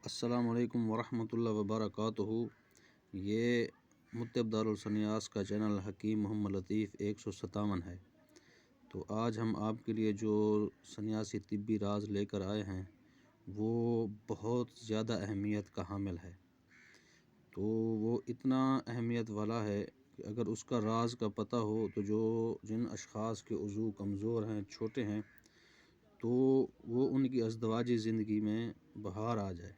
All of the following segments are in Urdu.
السلام علیکم ورحمۃ اللہ وبرکاتہ۔ یہ متب دارالسنیاس کا چینل حکیم محمد لطیف 157 ہے۔ تو آج ہم آپ کے لیے جو سنیاسی طبی راز لے کر آئے ہیں وہ بہت زیادہ اہمیت کا حامل ہے۔ تو وہ اتنا اہمیت والا ہے کہ اگر اس کا راز کا پتہ ہو تو جن اشخاص کے عضو کمزور ہیں، چھوٹے ہیں، تو وہ ان کی ازدواجی زندگی میں بہار آ جائے،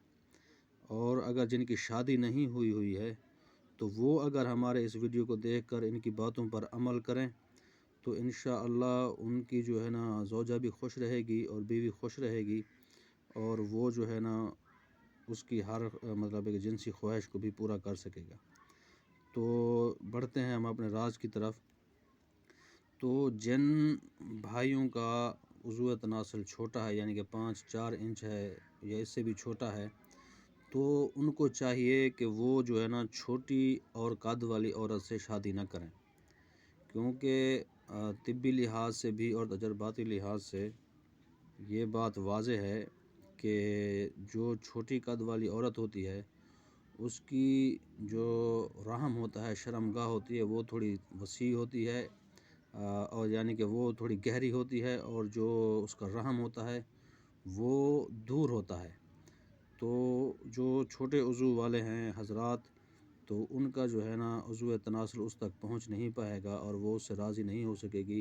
اور اگر جن کی شادی نہیں ہوئی ہے تو وہ اگر ہمارے اس ویڈیو کو دیکھ کر ان کی باتوں پر عمل کریں تو انشاءاللہ ان کی جو ہے نا زوجہ بھی خوش رہے گی اور بیوی خوش رہے گی، اور وہ جو ہے نا اس کی ہر ایک جنسی خواہش کو بھی پورا کر سکے گا۔ تو بڑھتے ہیں ہم اپنے راز کی طرف۔ تو جن بھائیوں کا عضو تناسل چھوٹا ہے، یعنی کہ 5-4 انچ ہے یا اس سے بھی چھوٹا ہے، تو ان کو چاہیے کہ وہ جو ہے نا چھوٹی اور قد والی عورت سے شادی نہ کریں، کیونکہ طبی لحاظ سے بھی اور تجرباتی لحاظ سے یہ بات واضح ہے کہ جو چھوٹی قد والی عورت ہوتی ہے اس کی جو رحم ہوتا ہے، شرمگاہ ہوتی ہے، وہ تھوڑی وسیع ہوتی ہے، اور یعنی کہ وہ تھوڑی گہری ہوتی ہے، اور جو اس کا رحم ہوتا ہے وہ دور ہوتا ہے۔ تو جو چھوٹے عضو والے ہیں حضرات، تو ان کا جو ہے نا عضو تناسل اس تک پہنچ نہیں پائے گا اور وہ اس سے راضی نہیں ہو سکے گی،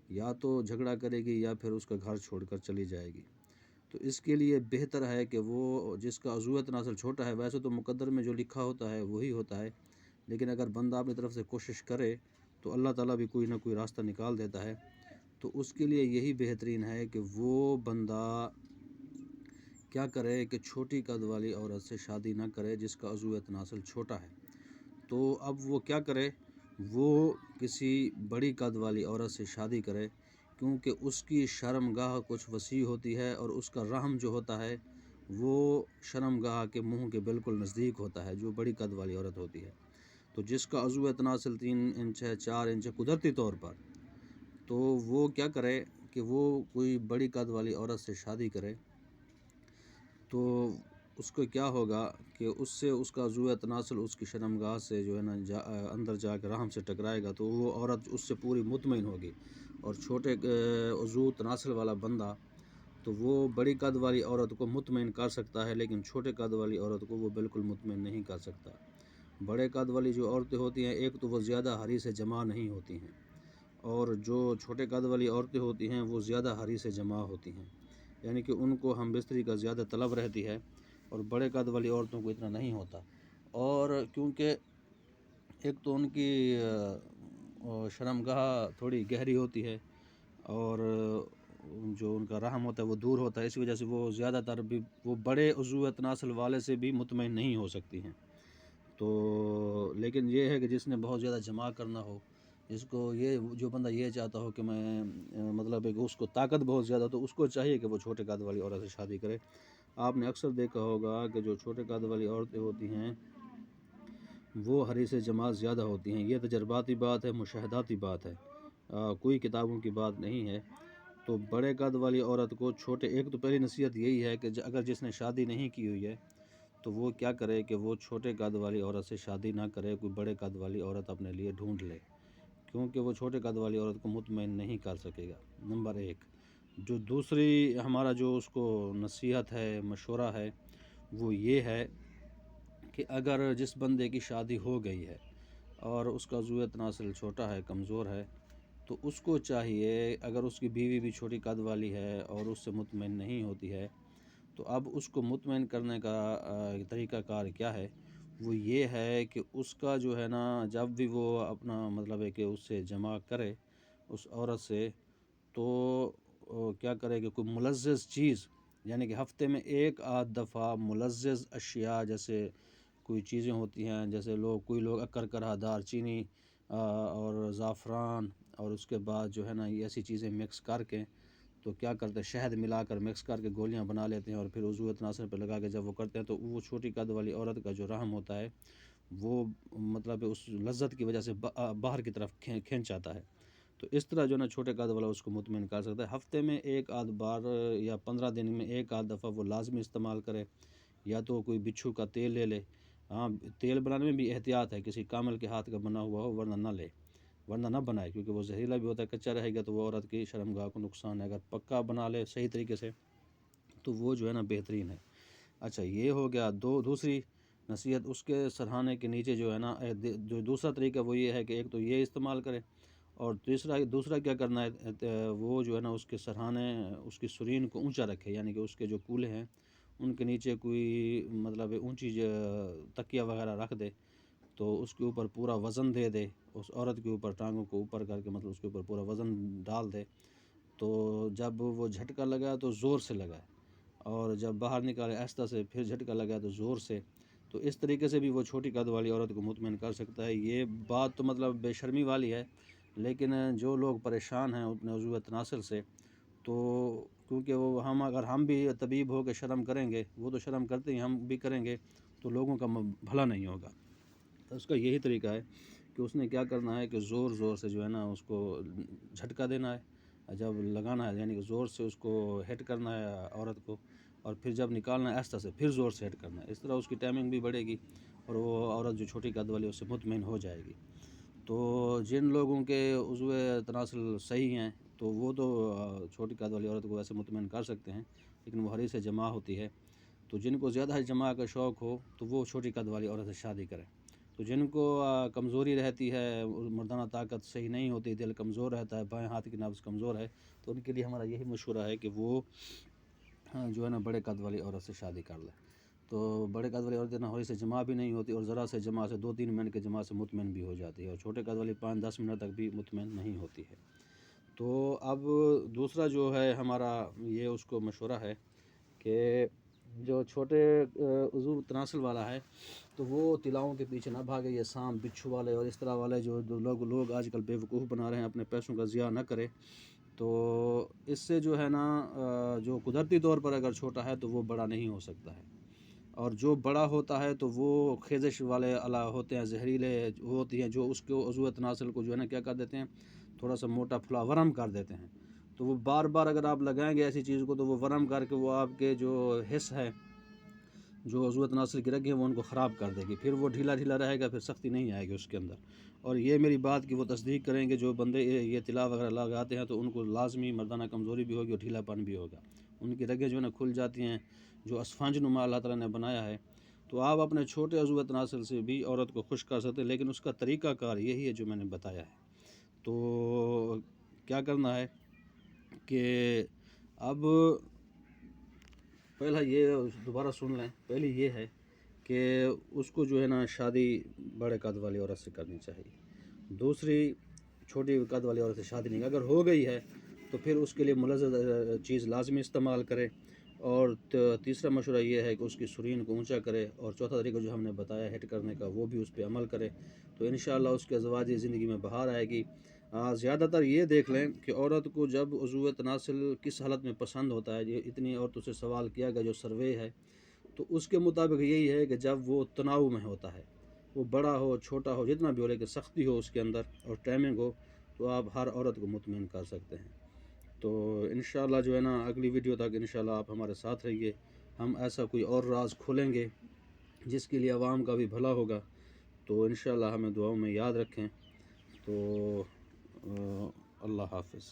یا تو جھگڑا کرے گی یا پھر اس کا گھر چھوڑ کر چلی جائے گی۔ تو اس کے لیے بہتر ہے کہ وہ جس کا عضو تناسل چھوٹا ہے، ویسے تو مقدر میں جو لکھا ہوتا ہے وہی ہوتا ہے، لیکن اگر بندہ اپنی طرف سے کوشش کرے تو اللہ تعالیٰ بھی کوئی نہ کوئی راستہ نکال دیتا ہے۔ تو اس کے لیے یہی بہترین ہے کہ وہ بندہ کیا کرے کہ چھوٹی قد والی عورت سے شادی نہ کرے جس کا عضو تناسل چھوٹا ہے۔ تو اب وہ کیا کرے، وہ کسی بڑی قد والی عورت سے شادی کرے، کیونکہ اس کی شرمگاہ کچھ وسیع ہوتی ہے اور اس کا رحم جو ہوتا ہے وہ شرمگاہ کے منہ کے بالکل نزدیک ہوتا ہے، جو بڑی قد والی عورت ہوتی ہے۔ تو جس کا عضو تناسل 3 انچ ہے، 4 انچ ہے قدرتی طور پر، تو وہ کیا کرے کہ وہ کوئی بڑی قد والی عورت سے شادی کرے، تو اس کو کیا ہوگا کہ اس سے اس کا عضو تناسل اس کی شرمگاہ سے جو ہے نا اندر جا کے رحم سے ٹکرائے گا، تو وہ عورت اس سے پوری مطمئن ہوگی۔ اور چھوٹے عضو تناسل والا بندہ تو وہ بڑی قد والی عورت کو مطمئن کر سکتا ہے، لیکن چھوٹے قد والی عورت کو وہ بالکل مطمئن نہیں کر سکتا۔ بڑے قد والی جو عورتیں ہوتی ہیں، ایک تو وہ زیادہ حریص جمع نہیں ہوتی ہیں، اور جو چھوٹے قد والی عورتیں ہوتی ہیں وہ زیادہ حریص جمع ہوتی ہیں، یعنی کہ ان کو ہم بستری کا زیادہ طلب رہتی ہے، اور بڑے قد والی عورتوں کو اتنا نہیں ہوتا۔ اور کیونکہ ایک تو ان کی شرمگاہ تھوڑی گہری ہوتی ہے، اور جو ان کا رحم ہوتا ہے وہ دور ہوتا ہے، اس وجہ سے وہ زیادہ تر بھی وہ بڑے عضو تناسل والے سے بھی مطمئن نہیں ہو سکتی ہیں۔ تو لیکن یہ ہے کہ جس نے بہت زیادہ جمع کرنا ہو، جس کو جو بندہ یہ چاہتا ہو کہ میں کہ اس کو طاقت بہت زیادہ، تو اس کو چاہیے کہ وہ چھوٹے قد والی عورت سے شادی کرے۔ آپ نے اکثر دیکھا ہوگا کہ جو چھوٹے قد والی عورتیں ہوتی ہیں وہ حریص جمع زیادہ ہوتی ہیں۔ یہ تجرباتی بات ہے، مشاہداتی بات ہے، کوئی کتابوں کی بات نہیں ہے۔ تو بڑے قد والی عورت کو ایک تو پہلی نصیحت یہی ہے کہ اگر جس نے شادی نہیں کی ہوئی ہے تو وہ کیا کرے کہ وہ چھوٹے قد والی عورت سے شادی نہ کرے، کوئی بڑے قد والی عورت اپنے لیے ڈھونڈ لے، کیونکہ وہ چھوٹے قد والی عورت کو مطمئن نہیں کر سکے گا، نمبر 1۔ جو دوسری ہمارا جو اس کو نصیحت ہے، مشورہ ہے، وہ یہ ہے کہ اگر جس بندے کی شادی ہو گئی ہے اور اس کا عضو تناسل چھوٹا ہے، کمزور ہے، تو اس کو چاہیے، اگر اس کی بیوی بھی چھوٹی قد والی ہے اور اس سے مطمئن نہیں ہوتی ہے، تو اب اس کو مطمئن کرنے کا طریقہ کار کیا ہے، وہ یہ ہے کہ اس کا جو ہے نا جب بھی وہ اپنا ہے کہ اس سے جمع کرے اس عورت سے، تو کیا کرے کہ کوئی ملذذ چیز، یعنی کہ ہفتے میں 1-8 دفعہ ملذذ اشیاء، جیسے کوئی چیزیں ہوتی ہیں، جیسے کوئی لوگ اکرکرہ، دار چینی اور زعفران، اور اس کے بعد جو ہے نا یہ ایسی چیزیں مکس کر کے، تو کیا کرتے ہیں، شہد ملا کر مکس کر کے گولیاں بنا لیتے ہیں، اور پھر عضو تناسل پہ لگا کے جب وہ کرتے ہیں تو وہ چھوٹی قد والی عورت کا جو رحم ہوتا ہے وہ اس لذت کی وجہ سے باہر کی طرف کھینچ آتا ہے۔ تو اس طرح جو ہے نا چھوٹے قد والا اس کو مطمئن کر سکتا ہے۔ ہفتے میں 1-8 بار یا 15 دن میں 1-8 دفعہ وہ لازمی استعمال کرے، یا تو کوئی بچھو کا تیل لے لے. ہاں تیل بنانے میں بھی احتیاط ہے، کسی کامل کے ہاتھ کا بنا ہوا ہو ورنہ نہ لے، ورنہ نہ بنائے، کیونکہ وہ زہریلا بھی ہوتا ہے. کچا رہے گا تو وہ عورت کی شرمگاہ کو نقصان ہے. اگر پکا بنا لے صحیح طریقے سے تو وہ جو ہے نا بہترین ہے. اچھا یہ ہو گیا. دوسری نصیحت اس کے سرہانے کے نیچے جو ہے نا جو دوسرا طریقہ وہ یہ ہے کہ ایک تو یہ استعمال کرے، اور دوسرا کیا کرنا ہے، وہ جو ہے نا اس کے سرہانے اس کی سرین کو اونچا رکھے، یعنی کہ اس کے جو کولے ہیں ان کے نیچے کوئی مطلب اونچی تکیہ وغیرہ رکھ دے، تو اس کے اوپر پورا وزن دے دے، اس عورت کے اوپر ٹانگوں کو اوپر کر کے مطلب اس کے اوپر پورا وزن ڈال دے. تو جب وہ جھٹکا لگا تو زور سے لگائے، اور جب باہر نکالے آہستہ سے، پھر جھٹکا لگا تو زور سے. تو اس طریقے سے بھی وہ چھوٹی قد والی عورت کو مطمئن کر سکتا ہے. یہ بات تو مطلب بے شرمی والی ہے، لیکن جو لوگ پریشان ہیں اپنے عضو تناسل سے، تو کیونکہ وہ اگر ہم بھی طبیب ہو کے شرم کریں گے، وہ تو شرم کرتے ہی، ہم بھی کریں گے تو لوگوں کا بھلا نہیں ہوگا. تو اس کا یہی طریقہ ہے کہ اس نے کیا کرنا ہے کہ زور سے جو ہے نا اس کو جھٹکا دینا ہے، جب لگانا ہے یعنی کہ زور سے اس کو ہٹ کرنا ہے عورت کو، اور پھر جب نکالنا ہے آہستہ سے پھر زور سے ہٹ کرنا ہے. اس طرح اس کی ٹائمنگ بھی بڑھے گی اور وہ عورت جو چھوٹی قد والی اس سے مطمئن ہو جائے گی. تو جن لوگوں کے عضو تناسل صحیح ہیں تو وہ تو چھوٹی قد والی عورت کو ویسے مطمئن کر سکتے ہیں، لیکن وہ حریص جماع ہوتی ہے. تو جن کو زیادہ جماع کا شوق ہو تو وہ چھوٹی قد والی عورت سے شادی کریں. تو جن کو کمزوری رہتی ہے، مردانہ طاقت صحیح نہیں ہوتی، دل کمزور رہتا ہے، بائیں ہاتھ کی نبض کمزور ہے، تو ان کے لیے ہمارا یہی مشورہ ہے کہ وہ جو ہے نا بڑے قد والی عورت سے شادی کر لے. تو بڑے قد والی عورت حریص جماع بھی نہیں ہوتی، اور ذرا سے جماع سے 2-3 منٹ کے جماع سے مطمئن بھی ہو جاتی ہے، اور چھوٹے قد والی 5-10 منٹ تک بھی مطمئن نہیں ہوتی ہے. تو اب دوسرا جو ہے ہمارا یہ اس کو مشورہ ہے کہ جو چھوٹے عضو تناسل والا ہے تو وہ تلاؤں کے پیچھے نہ بھاگے، یہ سانپ بچھو والے اور اس طرح والے جو لوگ آج کل بیوقوف بنا رہے ہیں، اپنے پیسوں کا ضیاع نہ کرے. تو اس سے جو ہے نا جو قدرتی طور پر اگر چھوٹا ہے تو وہ بڑا نہیں ہو سکتا ہے، اور جو بڑا ہوتا ہے تو وہ خیزش والے ہوتے ہیں، زہریلے ہوتی ہیں، جو اس کو عضو تناسل کو جو ہے نا کیا کر دیتے ہیں، تھوڑا سا موٹا پھلا ورم کر دیتے ہیں. تو وہ بار بار اگر آپ لگائیں گے ایسی چیز کو تو وہ ورم کر کے وہ آپ کے جو حص ہے، جو عضو تناسل کی رگیں ہیں، وہ ان کو خراب کر دے گی، پھر وہ ڈھیلا رہے گا، پھر سختی نہیں آئے گی اس کے اندر. اور یہ میری بات کی وہ تصدیق کریں گے، جو بندے یہ تلا وغیرہ لگاتے ہیں تو ان کو لازمی مردانہ کمزوری بھی ہوگی اور ڈھیلا پن بھی ہوگا، ان کی رگیں جو ہے نا کھل جاتی ہیں، جو اسفنج نما اللہ تعالیٰ نے بنایا ہے. تو آپ اپنے چھوٹے عضو تناسل سے بھی عورت کو خوش کر سکتے ہیں، لیکن اس کا طریقہ کار یہی ہے جو میں نے بتایا ہے. تو کیا کرنا ہے کہ اب پہلا یہ دوبارہ سن لیں، پہلی یہ ہے کہ اس کو جو ہے نا شادی بڑے قد والی عورت سے کرنی چاہیے. دوسری چھوٹی قد والی عورت سے شادی نہیں، اگر ہو گئی ہے تو پھر اس کے لیے ملذذ چیز لازمی استعمال کرے. اور تیسرا مشورہ یہ ہے کہ اس کی سرین کو اونچا کرے، اور چوتھا طریقہ جو ہم نے بتایا ہٹ کرنے کا وہ بھی اس پہ عمل کرے، تو انشاءاللہ اس کے ازواجی زندگی میں بہار آئے گی. زیادہ تر یہ دیکھ لیں کہ عورت کو جب عضو تناسل کس حالت میں پسند ہوتا ہے. یہ اتنی عورتوں سے سوال کیا گیا جو سروے ہے، تو اس کے مطابق یہی ہے کہ جب وہ تناؤ میں ہوتا ہے، وہ بڑا ہو چھوٹا ہو جتنا بھی ہو، لیکن سختی ہو اس کے اندر اور ٹائمنگ ہو، تو آپ ہر عورت کو مطمئن کر سکتے ہیں. تو انشاءاللہ جو ہے نا اگلی ویڈیو تک انشاءاللہ آپ ہمارے ساتھ رہیے. ہم ایسا کوئی اور راز کھولیں گے جس کے لیے عوام کا بھی بھلا ہوگا. تو انشاءاللہ ہمیں دعاؤں میں یاد رکھیں. تو اللہ حافظ.